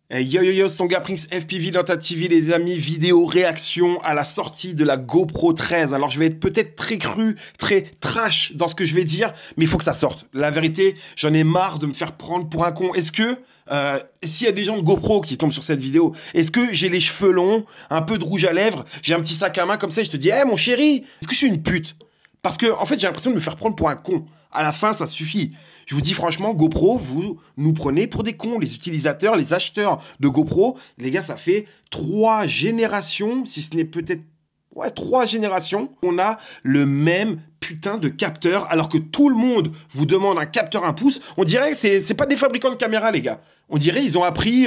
Yo yo yo, c'est ton gars Prince FPV dans ta TV, les amis. Vidéo réaction à la sortie de la GoPro 13. Alors, je vais être peut-être très cru, très trash dans ce que je vais dire, mais il faut que ça sorte. La vérité, j'en ai marre de me faire prendre pour un con. Est-ce que, s'il y a des gens de GoPro qui tombent sur cette vidéo, est-ce que j'ai les cheveux longs, un peu de rouge à lèvres, j'ai un petit sac à main comme ça et je te dis, mon chéri, est-ce que je suis une pute? Parce que, en fait, j'ai l'impression de me faire prendre pour un con. À la fin, ça suffit. Je vous dis franchement, GoPro, vous nous prenez pour des cons. Les utilisateurs, les acheteurs de GoPro, les gars, ça fait 3 générations, si ce n'est peut-être... Ouais, 3 générations, on a le même putain de capteur, alors que tout le monde vous demande un capteur 1 pouce. On dirait que c'est pas des fabricants de caméras, les gars. On dirait ils ont appris,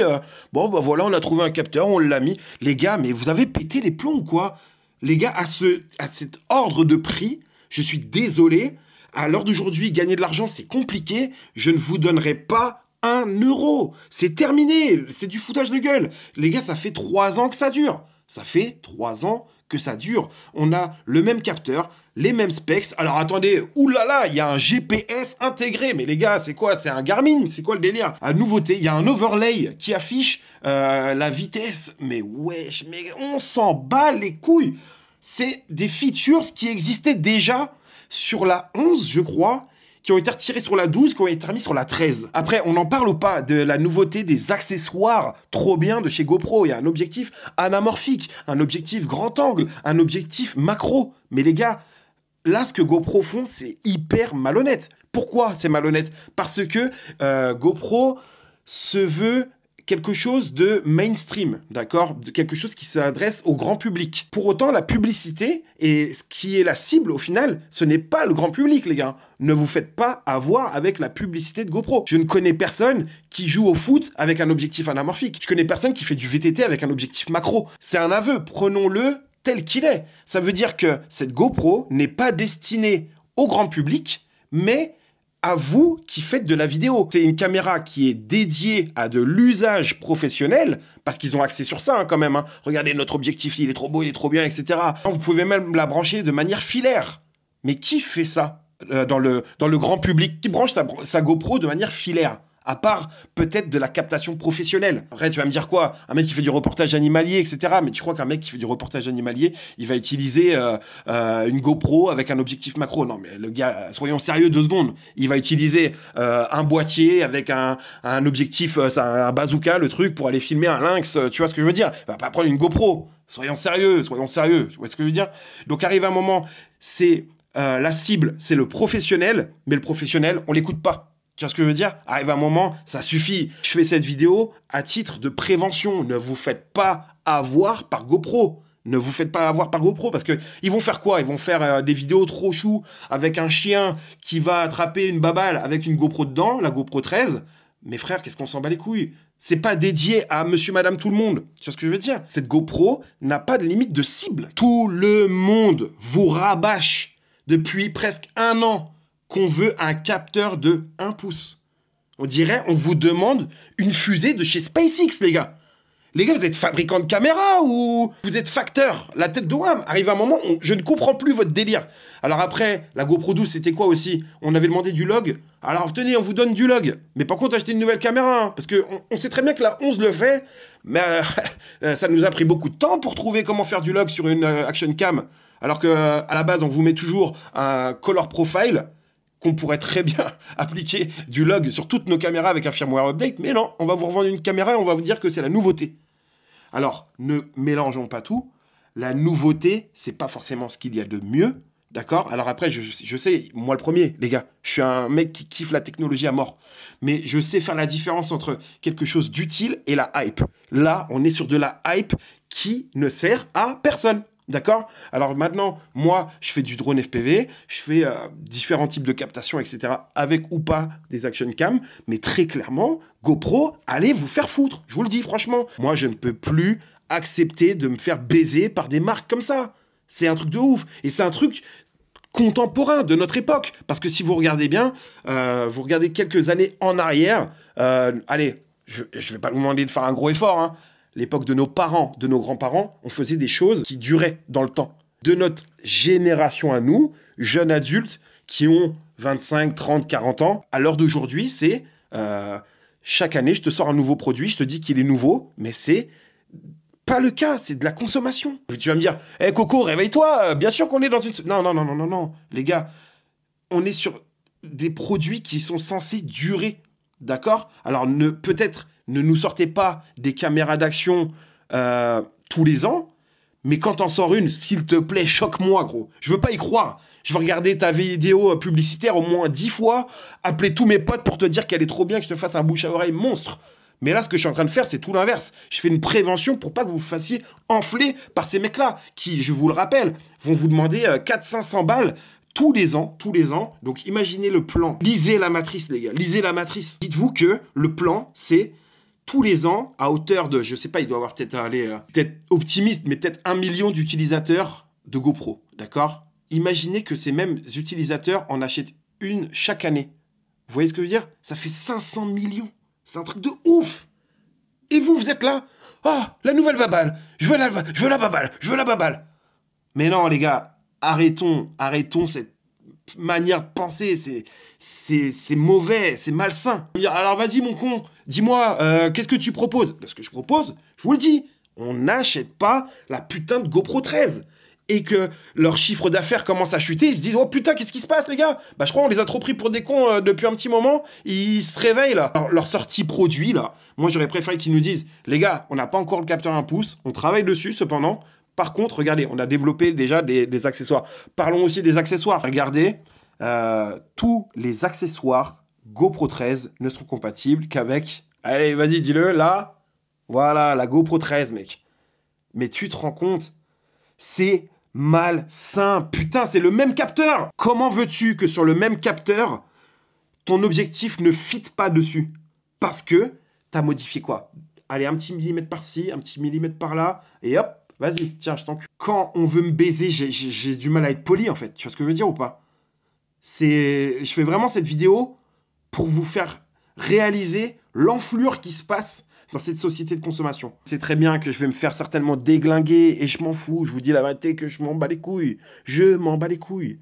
bon, bah voilà, on a trouvé un capteur, on l'a mis. Les gars, mais vous avez pété les plombs, quoi. Les gars, à cet ordre de prix, je suis désolé. À l'heure d'aujourd'hui, gagner de l'argent, c'est compliqué. Je ne vous donnerai pas 1 euro. C'est terminé. C'est du foutage de gueule. Les gars, ça fait 3 ans que ça dure. Ça fait 3 ans que ça dure. On a le même capteur, les mêmes specs. Alors attendez, oulala, il y a un GPS intégré. Mais les gars, c'est quoi? C'est un Garmin? C'est quoi le délire? À nouveauté, il y a un overlay qui affiche la vitesse. Mais wesh, mais on s'en bat les couilles. C'est des features qui existaient déjà sur la 11, je crois, qui ont été retirés sur la 12, qui ont été remis sur la 13. Après, on n'en parle ou pas de la nouveauté des accessoires trop bien de chez GoPro. Il y a un objectif anamorphique, un objectif grand angle, un objectif macro. Mais les gars, là, ce que GoPro font, c'est hyper malhonnête. Pourquoi c'est malhonnête? Parce que GoPro se veut quelque chose de mainstream, d'accord? Quelque chose qui s'adresse au grand public. Pour autant, la publicité, et ce qui est la cible au final, ce n'est pas le grand public, les gars. Ne vous faites pas avoir avec la publicité de GoPro. Je ne connais personne qui joue au foot avec un objectif anamorphique. Je connais personne qui fait du VTT avec un objectif macro. C'est un aveu, prenons-le tel qu'il est. Ça veut dire que cette GoPro n'est pas destinée au grand public, mais à vous qui faites de la vidéo. C'est une caméra qui est dédiée à de l'usage professionnel, parce qu'ils ont axé sur ça quand même. Regardez, notre objectif, il est trop beau, il est trop bien, etc. Vous pouvez même la brancher de manière filaire. Mais qui fait ça dans le grand public? Qui branche sa GoPro de manière filaire? À part peut-être de la captation professionnelle. Après, tu vas me dire quoi? Un mec qui fait du reportage animalier, etc. Mais tu crois qu'un mec qui fait du reportage animalier, il va utiliser une GoPro avec un objectif macro? Non, mais le gars, soyons sérieux 2 secondes. Il va utiliser un boîtier avec un objectif, un bazooka, le truc, pour aller filmer un lynx. Tu vois ce que je veux dire? Il va pas prendre une GoPro. Soyons sérieux, soyons sérieux. Tu vois ce que je veux dire? Donc arrive un moment, c'est la cible, c'est le professionnel, mais le professionnel, on l'écoute pas. Tu vois ce que je veux dire? Arrive un moment, ça suffit. Je fais cette vidéo à titre de prévention. Ne vous faites pas avoir par GoPro. Ne vous faites pas avoir par GoPro parce que ils vont faire quoi? Ils vont faire des vidéos trop chou avec un chien qui va attraper une baballe avec une GoPro dedans, la GoPro 13. Mais frère, qu'est-ce qu'on s'en bat les couilles? C'est pas dédié à monsieur, madame, tout le monde. Tu vois ce que je veux dire? Cette GoPro n'a pas de limite de cible. Tout le monde vous rabâche depuis presque 1 an qu'on veut un capteur de 1 pouce. On dirait, on vous demande une fusée de chez SpaceX, les gars. Les gars, vous êtes fabricant de caméras ou vous êtes facteur? La tête de WAM. Arrive un moment, je ne comprends plus votre délire. Alors après, la GoPro 12, c'était quoi aussi? On avait demandé du log. Alors tenez, on vous donne du log. Mais par contre, achetez une nouvelle caméra. Parce qu'on sait très bien que la 11 le fait. Mais ça nous a pris beaucoup de temps pour trouver comment faire du log sur une action cam. Alors qu'à la base, on vous met toujours un color profile qu'on pourrait très bien appliquer du log sur toutes nos caméras avec un firmware update, mais non, on va vous revendre une caméra et on va vous dire que c'est la nouveauté. Alors, ne mélangeons pas tout. La nouveauté, c'est pas forcément ce qu'il y a de mieux, d'accord? Alors après, je sais, moi le premier, les gars, je suis un mec qui kiffe la technologie à mort, mais je sais faire la différence entre quelque chose d'utile et la hype. Là, on est sur de la hype qui ne sert à personne. D'accord? Alors maintenant, moi, je fais du drone FPV, je fais différents types de captations, etc., avec ou pas des action cam, mais très clairement, GoPro, allez vous faire foutre. Je vous le dis, franchement. Moi, je ne peux plus accepter de me faire baiser par des marques comme ça. C'est un truc de ouf. Et c'est un truc contemporain de notre époque. Parce que si vous regardez bien, vous regardez quelques années en arrière, allez, je ne vais pas vous demander de faire un gros effort, hein. L'époque de nos parents, de nos grands-parents, on faisait des choses qui duraient dans le temps. De notre génération à nous, jeunes adultes qui ont 25, 30, 40 ans, à l'heure d'aujourd'hui, c'est chaque année, je te sors un nouveau produit, je te dis qu'il est nouveau, mais c'est pas le cas, c'est de la consommation. Tu vas me dire, hé Coco, réveille-toi, bien sûr qu'on est dans une... Non, non, non, non, non, non, les gars, on est sur des produits qui sont censés durer, d'accord? Alors, peut-être, ne nous sortez pas des caméras d'action tous les ans, mais quand t'en sors une, s'il te plaît, choque-moi, gros. Je veux pas y croire. Je vais regarder ta vidéo publicitaire au moins 10 fois, appeler tous mes potes pour te dire qu'elle est trop bien, que je te fasse un bouche à oreille monstre. Mais là, ce que je suis en train de faire, c'est tout l'inverse. Je fais une prévention pour pas que vous vous fassiez enfler par ces mecs-là, qui, je vous le rappelle, vont vous demander 400-500 balles tous les ans, tous les ans. Donc, imaginez le plan. Lisez la matrice, les gars. Lisez la matrice. Dites-vous que le plan, c'est tous les ans, à hauteur de, je sais pas, il doit avoir peut-être peut-être optimiste, mais peut-être 1 million d'utilisateurs de GoPro, d'accord? Imaginez que ces mêmes utilisateurs en achètent une chaque année. Vous voyez ce que je veux dire? Ça fait 500 millions. C'est un truc de ouf. Et vous, vous êtes là? Ah, la nouvelle baballe. Je veux la baballe. Je veux la baballe. Mais non, les gars, arrêtons cette manière de penser. C'est mauvais, c'est malsain. Alors vas-y, mon con, dis-moi, qu'est-ce que tu proposes? Ce que je propose, je vous le dis, on n'achète pas la putain de GoPro 13. Et que leur chiffre d'affaires commence à chuter, ils se disent « Oh putain, qu'est-ce qui se passe, les gars ?» Bah, je crois qu'on les a trop pris pour des cons depuis un petit moment. Ils se réveillent, là. Alors, leur sortie produit, là, moi, j'aurais préféré qu'ils nous disent « Les gars, on n'a pas encore le capteur 1 pouce, on travaille dessus, cependant. Par contre, regardez, on a développé déjà des accessoires. Parlons aussi des accessoires. Regardez, tous les accessoires GoPro 13 ne seront compatibles qu'avec... Allez, vas-y, dis-le, là. Voilà, la GoPro 13, mec. Mais tu te rends compte, c'est... malsain. Putain, c'est le même capteur. Comment veux-tu que sur le même capteur, ton objectif ne fit pas dessus? Parce que t'as modifié quoi? Allez, un petit millimètre par-ci, un petit millimètre par-là, et hop, vas-y, tiens, je t'encule. Quand on veut me baiser, j'ai du mal à être poli, en fait. Tu vois ce que je veux dire ou pas? Je fais vraiment cette vidéo pour vous faire réaliser l'enflure qui se passe dans cette société de consommation. C'est très bien que je vais me faire certainement déglinguer et je m'en fous. Je vous dis la vérité que je m'en bats les couilles. Je m'en bats les couilles.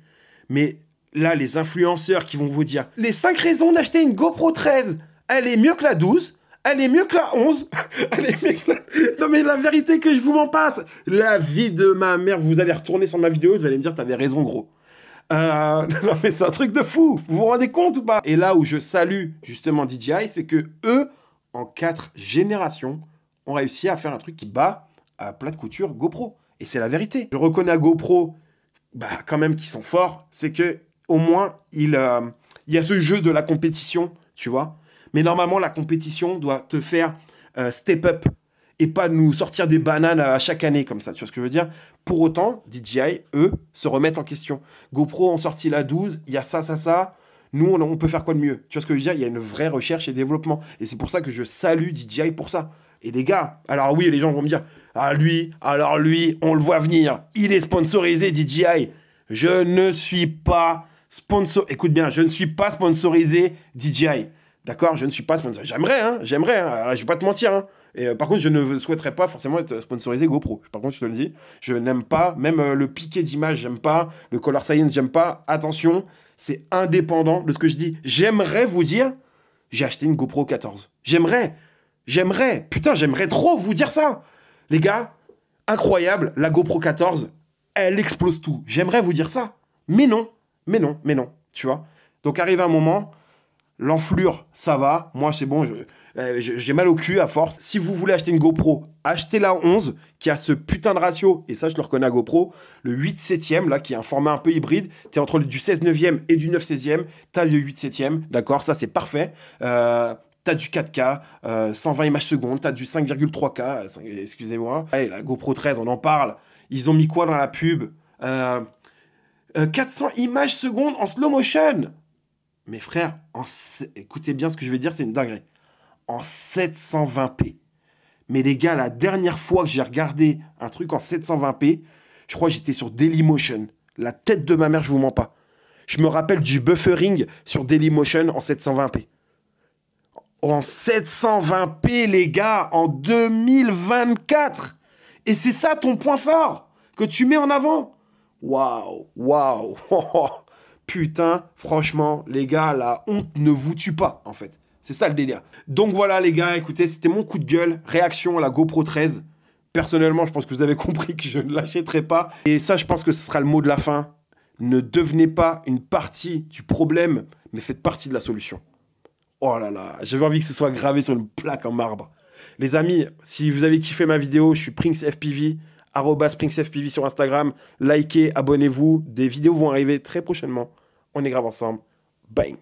Mais là, les influenceurs qui vont vous dire « Les 5 raisons d'acheter une GoPro 13, elle est mieux que la 12, elle est mieux que la 11, elle est mieux que la... » Non mais la vérité que je vous m'en passe. La vie de ma mère, vous allez retourner sur ma vidéo, vous allez me dire « T'avais raison, gros. » Non mais c'est un truc de fou. Vous vous rendez compte ou pas? Et là où je salue justement DJI, c'est que eux, en 4 générations, ont réussi à faire un truc qui bat à plat de couture GoPro. Et c'est la vérité. Je reconnais à GoPro, quand même, qu'ils sont forts. C'est que au moins, il y a ce jeu de la compétition, tu vois. Mais normalement, la compétition doit te faire step up et pas nous sortir des bananes à chaque année comme ça. Tu vois ce que je veux dire? Pour autant, DJI, eux, se remettent en question. GoPro ont sorti la 12, il y a ça, ça, ça. Nous, on peut faire quoi de mieux? Tu vois ce que je veux dire? Il y a une vraie recherche et développement. Et c'est pour ça que je salue DJI pour ça. Et les gars, alors oui, les gens vont me dire, ah lui, alors lui, on le voit venir. Il est sponsorisé DJI. Je ne suis pas Écoute bien, je ne suis pas sponsorisé DJI. D'accord? Je ne suis pas sponsorisé. J'aimerais, hein. Je vais pas te mentir, hein. Et par contre, je ne souhaiterais pas forcément être sponsorisé GoPro. Par contre, je te le dis, je n'aime pas, même le piqué d'image, j'aime pas, le color science, j'aime pas. Attention, c'est indépendant de ce que je dis. J'aimerais vous dire, j'ai acheté une GoPro 14. J'aimerais, putain, j'aimerais trop vous dire ça. Les gars, incroyable, la GoPro 14, elle explose tout. J'aimerais vous dire ça. Mais non, tu vois. Donc arrive un moment, l'enflure, ça va. Moi, c'est bon, j'ai mal au cul à force. Si vous voulez acheter une GoPro, achetez la 11 qui a ce putain de ratio. Et ça, je le reconnais à GoPro. Le 8/7e, là, qui est un format un peu hybride. T'es entre du 16/9e et du 9/16e. T'as le 8/7e, d'accord? Ça, c'est parfait. T'as du 4K, 120 images secondes. T'as du 5,3K, excusez-moi. Hey, la GoPro 13, on en parle. Ils ont mis quoi dans la pub? 400 images secondes en slow motion. Mes frères, écoutez bien ce que je vais dire, c'est une dinguerie. En 720p. Mais les gars, la dernière fois que j'ai regardé un truc en 720p, je crois que j'étais sur Dailymotion. La tête de ma mère, je vous mens pas. Je me rappelle du buffering sur Dailymotion en 720p. En 720p, les gars, en 2024. Et c'est ça ton point fort que tu mets en avant. Waouh. Putain, franchement, les gars, la honte ne vous tue pas, en fait. C'est ça le délire. Donc voilà les gars, écoutez, c'était mon coup de gueule. Réaction à la GoPro 13. Personnellement, je pense que vous avez compris que je ne l'achèterai pas. Et ça, je pense que ce sera le mot de la fin. Ne devenez pas une partie du problème, mais faites partie de la solution. Oh là là, j'avais envie que ce soit gravé sur une plaque en marbre. Les amis, si vous avez kiffé ma vidéo, je suis PrinceFPV, @PrinceFPV sur Instagram. Likez, abonnez-vous. Des vidéos vont arriver très prochainement. On est grave ensemble. Bye.